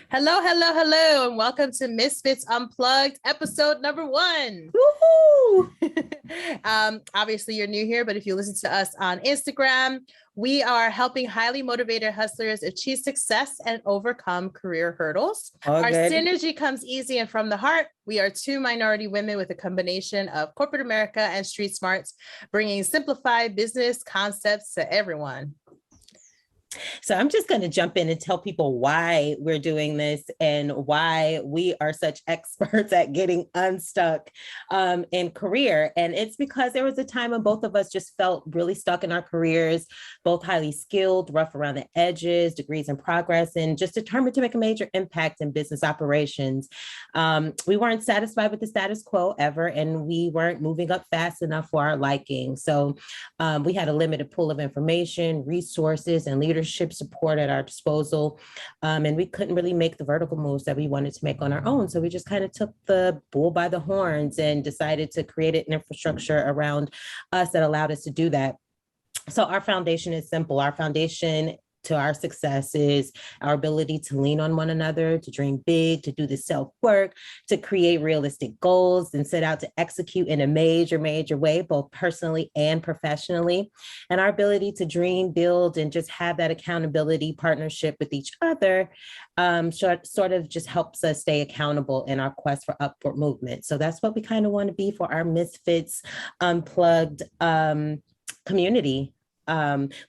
Hello, hello, hello, and welcome to Misfits Unplugged, episode number 1. Woohoo! Obviously, you're new here, but if you listen to us on Instagram, we are helping highly motivated hustlers achieve success and overcome career hurdles. All Our good. synergy comes easy and from the heart. We are two minority women with a combination of corporate America and street smarts, bringing simplified business concepts to everyone. So I'm just going to jump in and tell people why we're doing this and why we are such experts at getting unstuck in career. And it's because there was a time when both of us just felt really stuck in our careers, both highly skilled, rough around the edges, degrees in progress, and just determined to make a major impact in business operations. We weren't satisfied with the status quo ever, and we weren't moving up fast enough for our liking. So we had a limited pool of information, resources, and leadership support at our disposal. And we couldn't really make the vertical moves that we wanted to make on our own. So we just kind of took the bull by the horns and decided to create an infrastructure around us that allowed us to do that. So our foundation is simple. Our foundation to our success is our ability to lean on one another, to dream big, to do the self-work, to create realistic goals and set out to execute in a major way, both personally and professionally. And our ability to dream, build, and just have that accountability partnership with each other sort of just helps us stay accountable in our quest for upward movement. So that's what we kind of want to be for our Misfits Unplugged community.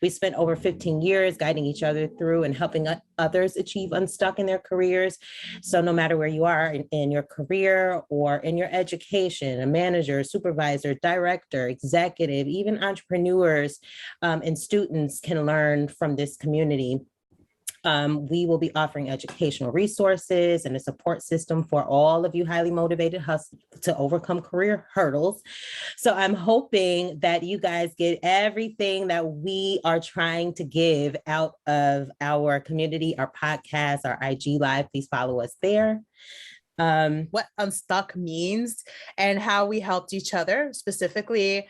We spent over 15 years guiding each other through and helping others achieve unstuck in their careers. So no matter where you are in your career or in your education, a manager, supervisor, director, executive, even entrepreneurs and students can learn from this community. We will be offering educational resources and a support system for all of you highly motivated hustlers to overcome career hurdles. So I'm hoping that you guys get everything that we are trying to give out of our community, our podcast, our IG Live. Please follow us there. What Unstuck means and how we helped each other specifically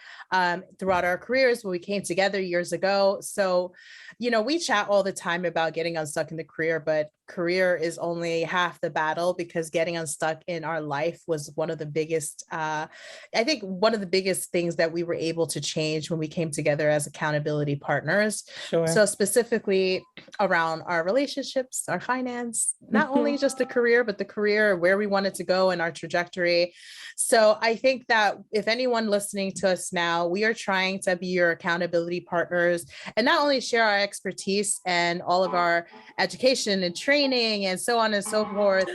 throughout our careers when we came together years ago. So, we chat all the time about getting unstuck in the career, but career is only half the battle because getting unstuck in our life was one of the biggest, one of the biggest things that we were able to change when we came together as accountability partners. Sure. So specifically around our relationships, our finance, not only just the career, but the career, where we wanted to go and our trajectory. So I think that if anyone listening to us now, we are trying to be your accountability partners and not only share our expertise and all of our education and training and so on and so forth.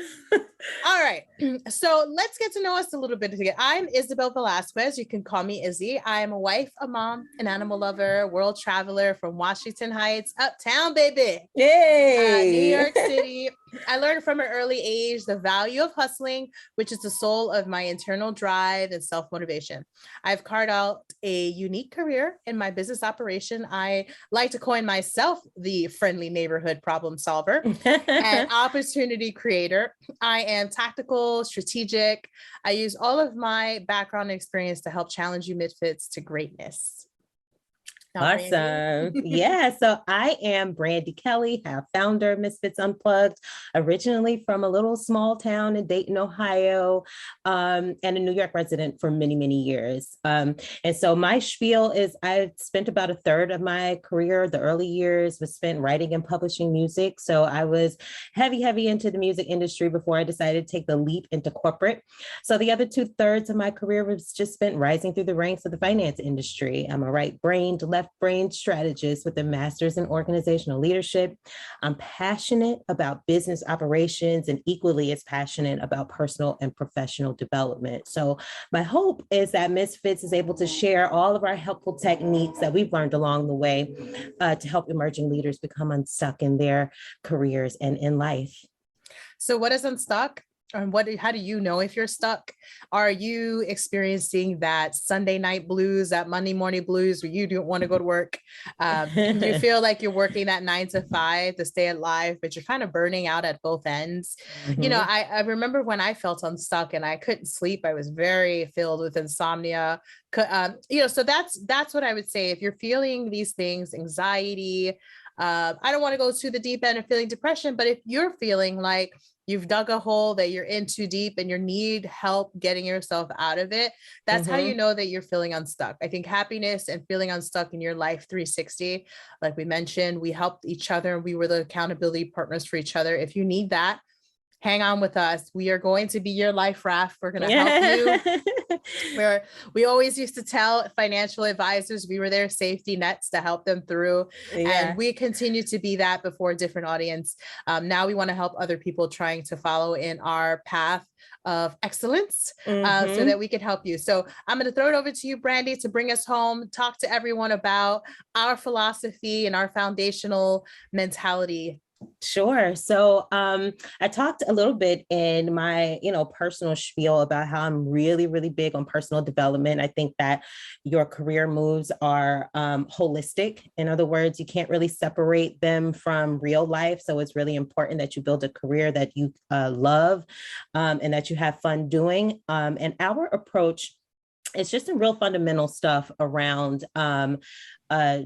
All right. So let's get to know us a little bit together. I'm Isabel Velasquez. You can call me Izzy. I am a wife, a mom, an animal lover, world traveler from Washington Heights, uptown, baby. Yay! New York City. I learned from an early age the value of hustling, which is the soul of my internal drive and self-motivation. I've carved out a unique career in my business operation. I like to coin myself the friendly neighborhood problem solver and opportunity creator. I am tactical, strategic. I use all of my background and experience to help challenge you misfits to greatness. Awesome. Yeah. So I am Brandy Kelly, founder of Misfits Unplugged, originally from a little small town in Dayton, Ohio, and a New York resident for many years. And so my spiel is I spent about a third of my career, the early years was spent writing and publishing music. So I was heavy into the music industry before I decided to take the leap into corporate. So the other 2/3 of my career was just spent rising through the ranks of the finance industry. I'm a right-brained, left-brained strategist with a master's in organizational leadership. I'm passionate about business operations and equally as passionate about personal and professional development. So my hope is that Misfits is able to share all of our helpful techniques that we've learned along the way to help emerging leaders become unstuck in their careers and in life. So what is Unstuck? And how do you know if you're stuck? Are you experiencing that Sunday night blues, that Monday morning blues where you don't want to go to work? Do you feel like you're working that 9 to 5 to stay alive, but you're kind of burning out at both ends? Mm-hmm. I remember when I felt unstuck and I couldn't sleep. I was very filled with insomnia. So that's what I would say. If you're feeling these things, anxiety, I don't want to go to the deep end of feeling depression, but if you're feeling like you've dug a hole that you're in too deep and you need help getting yourself out of it, that's how you know that you're feeling unstuck. I think happiness and feeling unstuck in your life 360, like we mentioned, we helped each other. We were the accountability partners for each other. If you need that, hang on with us. We are going to be your life raft. We're going to help you. Where we always used to tell financial advisors we were their safety nets to help them through. And we continue to be that before a different audience. Now we want to help other people trying to follow in our path of excellence so that we can help you. So I'm going to throw it over to you, Brandy, to bring us home, talk to everyone about our philosophy and our foundational mentality. Sure. So I talked a little bit in my, personal spiel about how I'm really, really big on personal development. I think that your career moves are holistic. In other words, you can't really separate them from real life. So it's really important that you build a career that you love and that you have fun doing. And our approach, it's just some real fundamental stuff around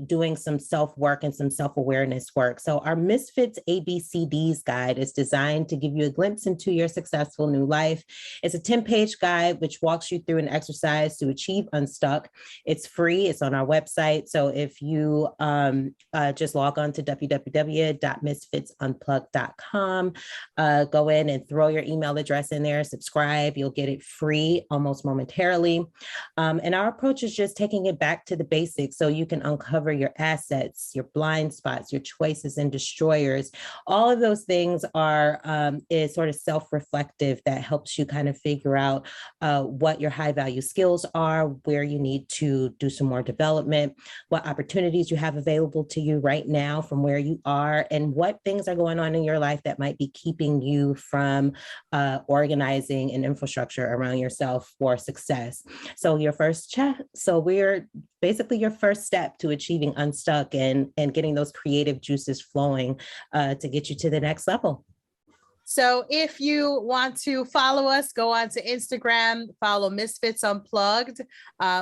doing some self-work and some self-awareness work. So our Misfits ABCDs guide is designed to give you a glimpse into your successful new life. It's a 10-page guide which walks you through an exercise to achieve Unstuck. It's free. It's on our website. So if you just log on to www.misfitsunplugged.com, go in and throw your email address in there, subscribe. You'll get it free almost momentarily. And our approach is just taking it back to the basics so you can uncover your assets, your blind spots, your choices and destroyers. All of those things is sort of self-reflective that helps you kind of figure out what your high value skills are, where you need to do some more development, what opportunities you have available to you right now from where you are, and what things are going on in your life that might be keeping you from organizing an infrastructure around yourself for success. So we're basically your first step to achieving Unstuck and getting those creative juices flowing to get you to the next level. So if you want to follow us, go on to Instagram, follow Misfits Unplugged.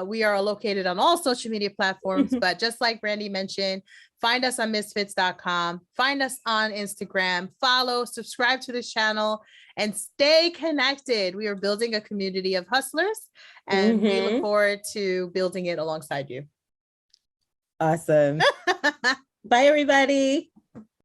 We are located on all social media platforms, but just like Brandy mentioned, find us on misfits.com, find us on Instagram, follow, subscribe to this channel, and stay connected. We are building a community of hustlers, and we look forward to building it alongside you. Awesome. Bye, everybody.